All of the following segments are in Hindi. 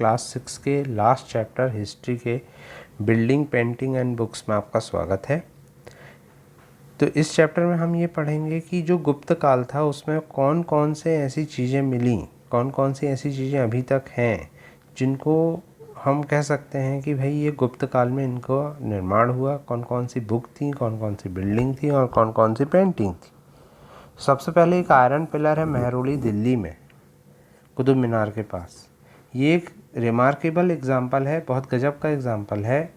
क्लास 6 के लास्ट चैप्टर हिस्ट्री के बिल्डिंग, पेंटिंग एंड बुक्स में आपका स्वागत है। तो इस चैप्टर में हम ये पढ़ेंगे कि जो गुप्त काल था उसमें कौन कौन से ऐसी चीज़ें मिली, कौन कौन सी ऐसी चीज़ें अभी तक हैं जिनको हम कह सकते हैं कि भाई ये गुप्त काल में इनको निर्माण हुआ। कौन कौन सी बुक थी, कौन कौन सी बिल्डिंग थी और कौन कौन सी पेंटिंग थी। सबसे पहले एक आयरन पिलर है मेहरौली दिल्ली में, कुतुब मीनार के पास। ये एक रिमार्केबल एग्ज़ाम्पल है, बहुत गजब का एग्ज़ाम्पल है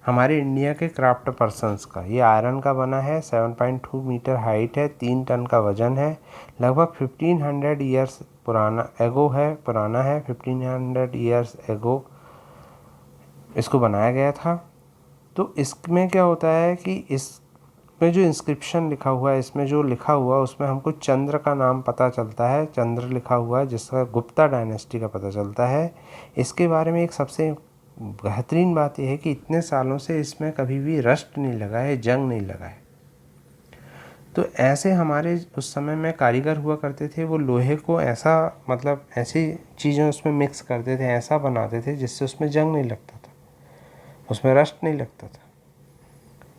हमारे इंडिया के क्राफ्ट पर्सन्स का। ये आयरन का बना है, 7.2 मीटर हाइट है, 3 टन का वज़न है, लगभग 1500 ईयर्स पुराना है। 1500 ईयर्स एगो इसको बनाया गया था। तो इसमें क्या होता है कि इसमें जो इंस्क्रिप्शन लिखा हुआ है, इसमें जो लिखा हुआ है उसमें हमको चंद्र का नाम पता चलता है। चंद्र लिखा हुआ है जिसका गुप्ता डायनेस्टी का पता चलता है। इसके बारे में एक सबसे बेहतरीन बात यह है कि इतने सालों से इसमें कभी भी रस्ट नहीं लगा है, जंग नहीं लगा है। तो ऐसे हमारे उस समय में कारीगर हुआ करते थे, वो लोहे को ऐसा मतलब ऐसी चीज़ें उसमें मिक्स करते थे, ऐसा बनाते थे जिससे उसमें जंग नहीं लगता था, उसमें रस्ट नहीं लगता था।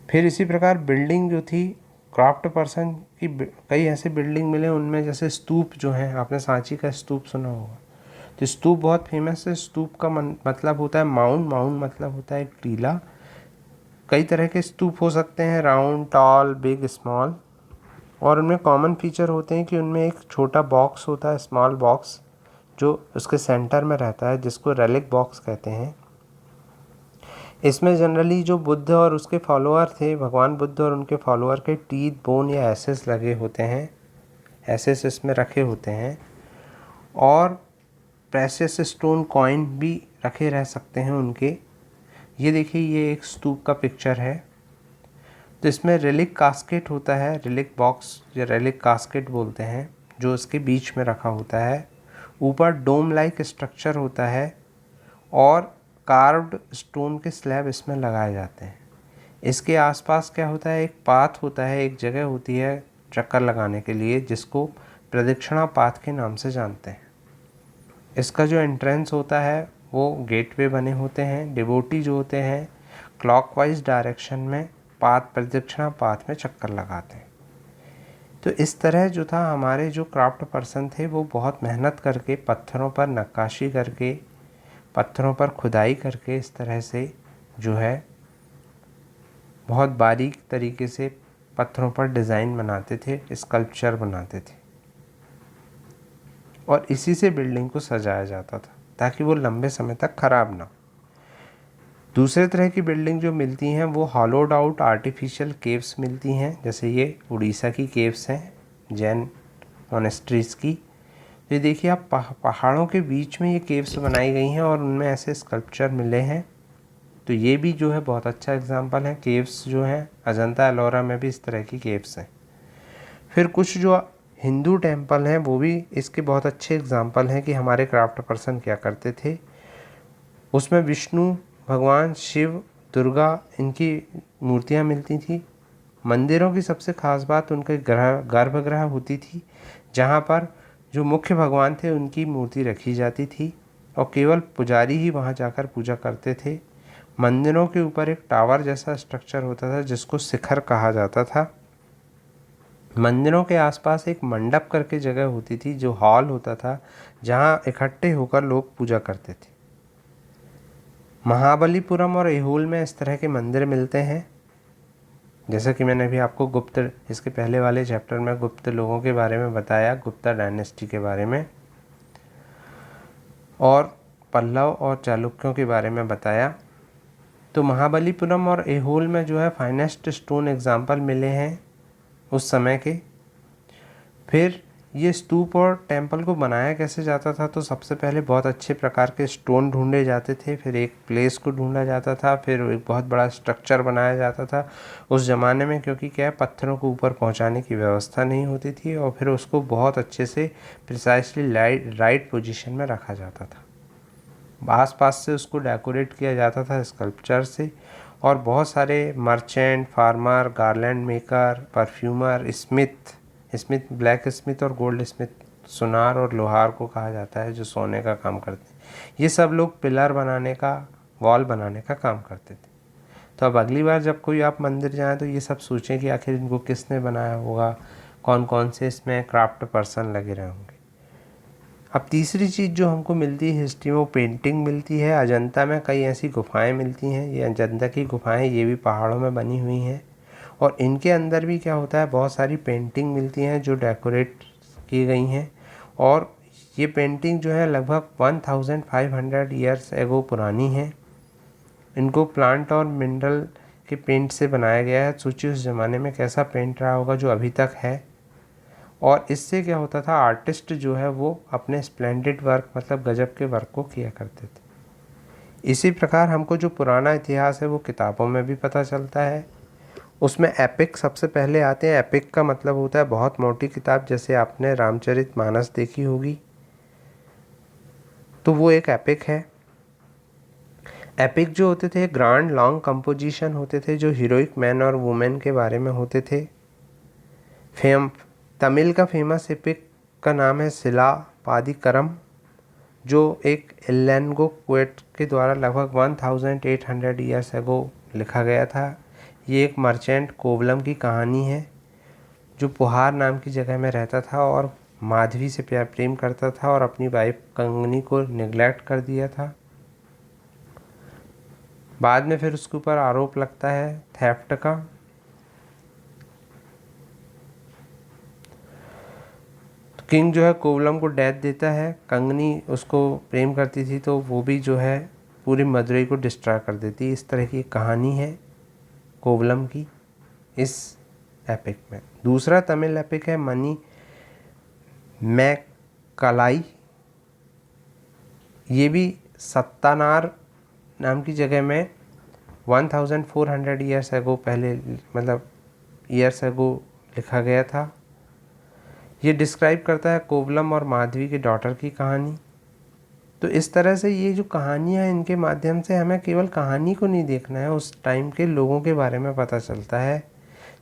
फिर इसी प्रकार बिल्डिंग जो थी, क्राफ्ट पर्सन की कई ऐसे बिल्डिंग मिले, उनमें जैसे स्तूप जो है, आपने सांची का स्तूप सुना होगा। तो स्तूप बहुत फेमस है। स्तूप का मतलब होता है माउंट मतलब होता है एक टीला। कई तरह के स्तूप हो सकते हैं, राउंड, टॉल, बिग, स्मॉल। और उनमें कॉमन फीचर होते हैं कि उनमें एक छोटा बॉक्स होता है, स्मॉल बॉक्स, जो उसके सेंटर में रहता है, जिसको रेलिक बॉक्स कहते हैं। इसमें जनरली जो बुद्ध और उसके फॉलोअर थे, भगवान बुद्ध और उनके फॉलोअर के टीथ, बोन या एसेस लगे होते हैं, एसेस इसमें रखे होते हैं। और प्रेशियस स्टोन कॉइन भी रखे रह सकते हैं उनके। ये देखिए, ये एक स्तूप का पिक्चर है। तो इसमें रेलिक कास्केट होता है, रेलिक बॉक्स या रेलिक कास्केट बोलते हैं, जो उसके बीच में रखा होता है। ऊपर डोम लाइक स्ट्रक्चर होता है और कार्व्ड स्टोन के स्लैब इसमें लगाए जाते हैं। इसके आसपास क्या होता है, एक पाथ होता है, एक जगह होती है चक्कर लगाने के लिए, जिसको प्रदक्षिणा पाथ के नाम से जानते हैं। इसका जो एंट्रेंस होता है वो गेटवे बने होते हैं। डिवोटी जो होते हैं क्लॉकवाइज डायरेक्शन में प्रदक्षिणा पाथ में चक्कर लगाते हैं। तो इस तरह जो था, हमारे जो क्राफ्ट पर्सन थे वो बहुत मेहनत करके, पत्थरों पर नक्काशी करके, पत्थरों पर खुदाई करके, इस तरह से जो है बहुत बारीक तरीके से पत्थरों पर डिज़ाइन बनाते थे, स्कल्पचर बनाते थे। और इसी से बिल्डिंग को सजाया जाता था ताकि वो लंबे समय तक खराब ना हो। दूसरे तरह की बिल्डिंग जो मिलती हैं वो हॉलोड आउट आर्टिफिशियल केव्स मिलती हैं, जैसे ये उड़ीसा की केव्स हैं, जैन मोनेस्ट्रीज़ की। ये देखिए आप, पहाड़ों के बीच में ये केव्स बनाई गई हैं और उनमें ऐसे स्कल्पचर मिले हैं। तो ये भी जो है बहुत अच्छा एग्जांपल है। केव्स जो हैं, अजंता एलोरा में भी इस तरह की केव्स हैं। फिर कुछ जो हिंदू टेम्पल हैं वो भी इसके बहुत अच्छे एग्जांपल हैं कि हमारे क्राफ्ट पर्सन क्या करते थे। उसमें विष्णु भगवान, शिव, दुर्गा, इनकी मूर्तियाँ मिलती थी। मंदिरों की सबसे ख़ास बात उनके गर्भगृह होती थी, जहाँ पर जो मुख्य भगवान थे उनकी मूर्ति रखी जाती थी और केवल पुजारी ही वहाँ जाकर पूजा करते थे। मंदिरों के ऊपर एक टावर जैसा स्ट्रक्चर होता था जिसको शिखर कहा जाता था। मंदिरों के आसपास एक मंडप करके जगह होती थी, जो हॉल होता था, जहाँ इकट्ठे होकर लोग पूजा करते थे। महाबलीपुरम और ऐहोल में इस तरह के मंदिर मिलते हैं। जैसा कि मैंने अभी आपको इसके पहले वाले चैप्टर में गुप्त लोगों के बारे में बताया, गुप्ता डायनेस्टी के बारे में, और पल्लव और चालुक्यों के बारे में बताया। तो महाबलीपुरम और ऐहोल में जो है फाइनेस्ट स्टोन एग्जाम्पल मिले हैं उस समय के। फिर ये स्तूप और टेम्पल को बनाया कैसे जाता था, तो सबसे पहले बहुत अच्छे प्रकार के स्टोन ढूंढे जाते थे, फिर एक प्लेस को ढूंढा जाता था, फिर एक बहुत बड़ा स्ट्रक्चर बनाया जाता था उस ज़माने में, क्योंकि क्या है, पत्थरों को ऊपर पहुंचाने की व्यवस्था नहीं होती थी। और फिर उसको बहुत अच्छे से प्रिसाइसली राइट पोजीशन में रखा जाता था। आस-पास से उसको डेकोरेट किया जाता था स्कल्पचर से। और बहुत सारे merchant, farmer, garland maker, perfumer, Smith, black Smith और गोल्ड स्मिथ, सुनार और लोहार को कहा जाता है, जो सोने का काम करते हैं, ये सब लोग पिलर बनाने का, वॉल बनाने का काम करते थे। तो अब अगली बार जब कोई आप मंदिर जाएं तो ये सब सोचें कि आखिर इनको किसने बनाया होगा, कौन कौन से इसमें क्राफ्ट पर्सन लगे रहे होंगे। अब तीसरी चीज़ जो हमको मिलती है हिस्ट्री में, वो पेंटिंग मिलती है। अजंता में कई ऐसी गुफाएं मिलती हैं। ये अजंता की गुफाएं, ये भी पहाड़ों में बनी हुई हैं, और इनके अंदर भी क्या होता है, बहुत सारी पेंटिंग मिलती हैं जो डेकोरेट की गई हैं। और ये पेंटिंग जो है लगभग 1500 ईयर्स एगो पुरानी है। इनको प्लांट और मिनरल के पेंट से बनाया गया है। सोचिए उस ज़माने में कैसा पेंट रहा होगा जो अभी तक है। और इससे क्या होता था, आर्टिस्ट जो है वो अपने स्प्लेंडेड वर्क, मतलब गजब के वर्क को किया करते थे। इसी प्रकार हमको जो पुराना इतिहास है वो किताबों में भी पता चलता है। उसमें एपिक सबसे पहले आते हैं। एपिक का मतलब होता है बहुत मोटी किताब, जैसे आपने रामचरितमानस देखी होगी, तो वो एक एपिक है। एपिक जो होते थे ग्रांड लॉन्ग कंपोजिशन होते थे, जो हीरोइक मैन और वुमेन के बारे में होते थे। तमिल का फेमस एपिक का नाम है सिलापादिकरम, जो एक इल्लैन्गो पोएट के द्वारा लगभग 1800 ईयर्स एगो लिखा गया था। ये एक मर्चेंट कोवलम की कहानी है जो पुहार नाम की जगह में रहता था और माधवी से प्यार प्रेम करता था और अपनी वाइफ कंगनी को निगलेक्ट कर दिया था। बाद में फिर उसके ऊपर आरोप लगता है थेफ्ट का। तो किंग जो है कोवलम को डेथ देता है। कंगनी उसको प्रेम करती थी तो वो भी जो है पूरी मदुरई को डिस्ट्रॉय कर देती है। इस तरह की कहानी है कोवलम की इस एपिक में। दूसरा तमिल एपिक है मनी मैकलाई। ये भी सत्तानार नाम की जगह में 1400 ईयर्स एगो पहले, मतलब ईयर्स एगो लिखा गया था। ये डिस्क्राइब करता है कोवलम और माधवी के डॉटर की कहानी। तो इस तरह से ये जो कहानियाँ हैं, इनके माध्यम से हमें केवल कहानी को नहीं देखना है, उस टाइम के लोगों के बारे में पता चलता है।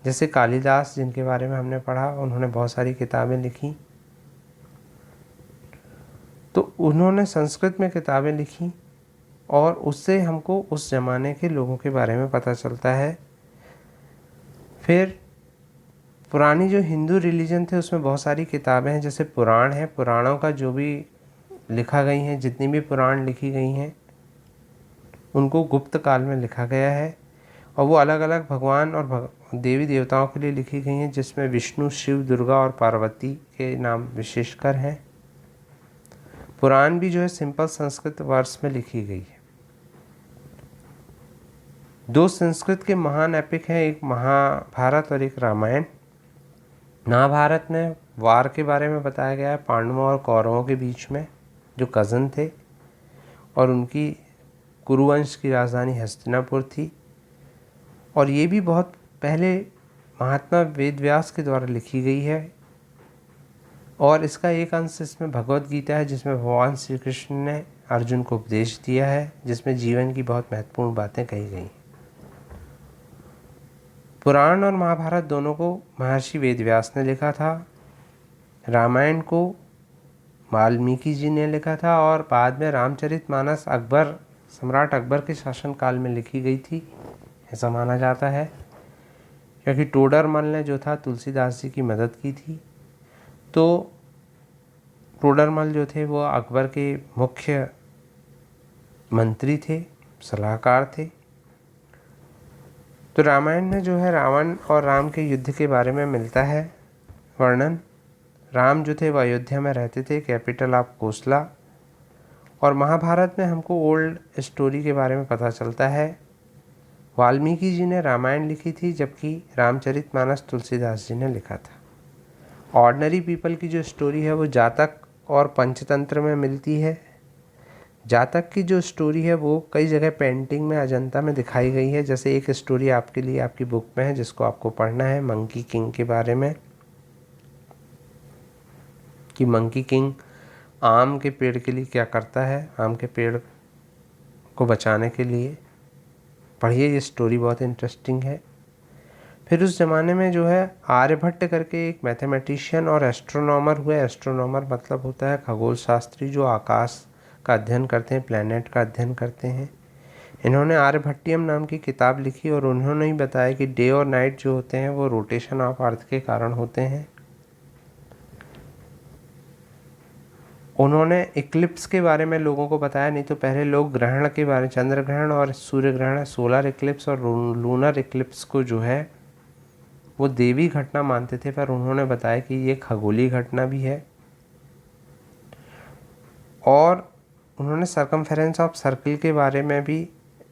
जैसे कालिदास, जिनके बारे में हमने पढ़ा, उन्होंने बहुत सारी किताबें लिखी। तो उन्होंने संस्कृत में किताबें लिखी और उससे हमको उस ज़माने के लोगों के बारे में पता चलता है। फिर पुरानी जो हिंदू रिलीजन थे उसमें बहुत सारी किताबें हैं, जैसे पुराण है। पुराणों का जो भी लिखा गई हैं, जितनी भी पुराण लिखी गई हैं, उनको गुप्त काल में लिखा गया है और वो अलग अलग भगवान और देवी देवताओं के लिए लिखी गई हैं, जिसमें विष्णु, शिव, दुर्गा और पार्वती के नाम विशेषकर हैं। पुराण भी जो है सिंपल संस्कृत वर्ष में लिखी गई है। दो संस्कृत के महान एपिक हैं, एक महाभारत और एक रामायण। महाभारत में वार के बारे में बताया गया है पांडवों और कौरवों के बीच में, जो कज़न थे, और उनकी कुरुवंश की राजधानी हस्तिनापुर थी। और ये भी बहुत पहले महात्मा वेदव्यास के द्वारा लिखी गई है। और इसका एक अंश इसमें भगवत गीता है, जिसमें भगवान श्री कृष्ण ने अर्जुन को उपदेश दिया है, जिसमें जीवन की बहुत महत्वपूर्ण बातें कही गई। पुराण और महाभारत दोनों को महर्षि वेदव्यास ने लिखा था। रामायण को वाल्मीकि जी ने लिखा था और बाद में रामचरितमानस सम्राट अकबर के शासनकाल में लिखी गई थी, ऐसा माना जाता है, क्योंकि टोडरमल ने जो था तुलसीदास जी की मदद की थी। तो टोडरमल जो थे वो अकबर के मुख्य मंत्री थे, सलाहकार थे। तो रामायण में जो है रावण और राम के युद्ध के बारे में मिलता है वर्णन। राम जो थे वो अयोध्या में रहते थे, कैपिटल ऑफ कोसला। और महाभारत में हमको ओल्ड स्टोरी के बारे में पता चलता है। वाल्मीकि जी ने रामायण लिखी थी, जबकि रामचरितमानस तुलसीदास जी ने लिखा था। ऑर्डिनरी पीपल की जो स्टोरी है वो जातक और पंचतंत्र में मिलती है। जातक की जो स्टोरी है वो कई जगह पेंटिंग में अजंता में दिखाई गई है। जैसे एक स्टोरी आपके लिए आपकी बुक में है, जिसको आपको पढ़ना है, मंकी किंग के बारे में, कि मंकी किंग आम के पेड़ के लिए क्या करता है, आम के पेड़ को बचाने के लिए। पढ़िए, ये स्टोरी बहुत इंटरेस्टिंग है। फिर उस ज़माने में जो है आर्यभट्ट करके एक मैथमेटिशियन और एस्ट्रोनॉमर हुए। एस्ट्रोनॉमर मतलब होता है खगोल शास्त्री, जो आकाश का अध्ययन करते हैं, प्लैनेट का अध्ययन करते हैं। इन्होंने आर्यभट्टियम नाम की किताब लिखी और उन्होंने ही बताया कि डे और नाइट जो होते हैं वो रोटेशन ऑफ अर्थ के कारण होते हैं। उन्होंने इक्लिप्स के बारे में लोगों को बताया, नहीं तो पहले लोग ग्रहण के बारे में, चंद्र ग्रहण और सूर्य ग्रहण, सोलर इक्लिप्स और लूनर इक्लिप्स को जो है वो देवी घटना मानते थे, पर उन्होंने बताया कि ये खगोलीय घटना भी है। और उन्होंने सर्कमफेरेंस ऑफ सर्कल के बारे में भी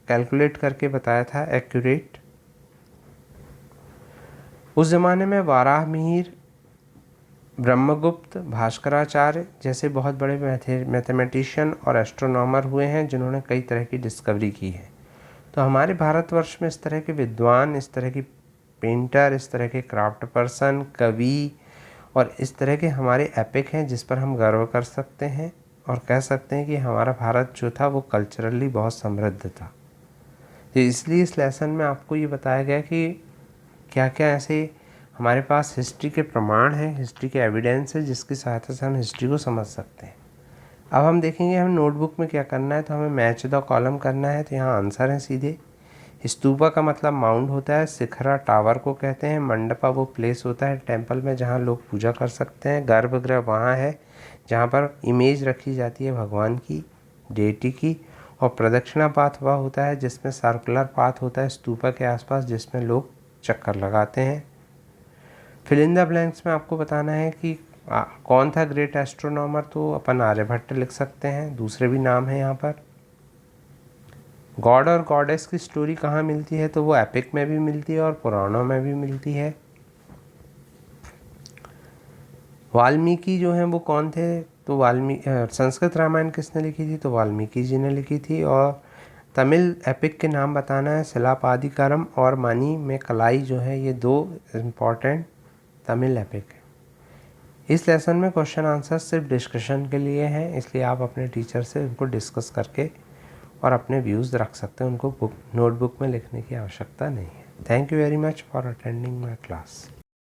कैलकुलेट करके बताया था, एक्यूरेट। उस ज़माने में वाराहमिहिर, ब्रह्मगुप्त, भास्कराचार्य जैसे बहुत बड़े मैथमेटिशियन और एस्ट्रोनॉमर हुए हैं जिन्होंने कई तरह की डिस्कवरी की है। तो हमारे भारतवर्ष में इस तरह के विद्वान, इस तरह की पेंटर, इस तरह के क्राफ्ट पर्सन, कवि और इस तरह के हमारे एपिक हैं जिस पर हम गर्व कर सकते हैं और कह सकते हैं कि हमारा भारत जो था वो कल्चरली बहुत समृद्ध था। तो इसलिए इस लेसन में आपको ये बताया गया कि क्या क्या ऐसे हमारे पास हिस्ट्री के प्रमाण हैं, हिस्ट्री के एविडेंस है जिसकी सहायता से हम हिस्ट्री को समझ सकते हैं। अब हम देखेंगे हमें नोटबुक में क्या करना है। तो हमें मैच द कॉलम करना है। तो यहाँ आंसर है सीधे। स्तूपा का मतलब माउंट होता है, शिखरा टावर को कहते हैं, मंडपा वो प्लेस होता है टेम्पल में जहाँ लोग पूजा कर सकते हैं, गर्भगृह वहाँ है जहाँ पर इमेज रखी जाती है भगवान की, डेटी की, और प्रदक्षिणा पाथ वह होता है जिसमें सर्कुलर पाथ होता है स्तूपा के आसपास जिसमें लोग चक्कर लगाते हैं। फिल इन द ब्लैंक्स में आपको बताना है कि कौन था ग्रेट एस्ट्रोनॉमर। तो अपन आर्यभट्ट लिख सकते हैं, दूसरे भी नाम है यहाँ पर। गॉड और गॉडेस की स्टोरी कहाँ मिलती है, तो वो एपिक में भी मिलती है और पुराणों में भी मिलती है। वाल्मीकि जो हैं वो कौन थे, तो संस्कृत रामायण किसने लिखी थी, तो वाल्मीकि जी ने लिखी थी। और तमिल एपिक के नाम बताना है, सिलापादिकारम और मनी में कलाई जो है, ये दो इम्पॉर्टेंट तमिल एपिक है। इस लेसन में क्वेश्चन आंसर सिर्फ डिस्कशन के लिए हैं, इसलिए आप अपने टीचर से उनको डिस्कस करके और अपने व्यूज़ रख सकते हैं, उनको नोटबुक में लिखने की आवश्यकता नहीं है। Thank you very much for attending my class.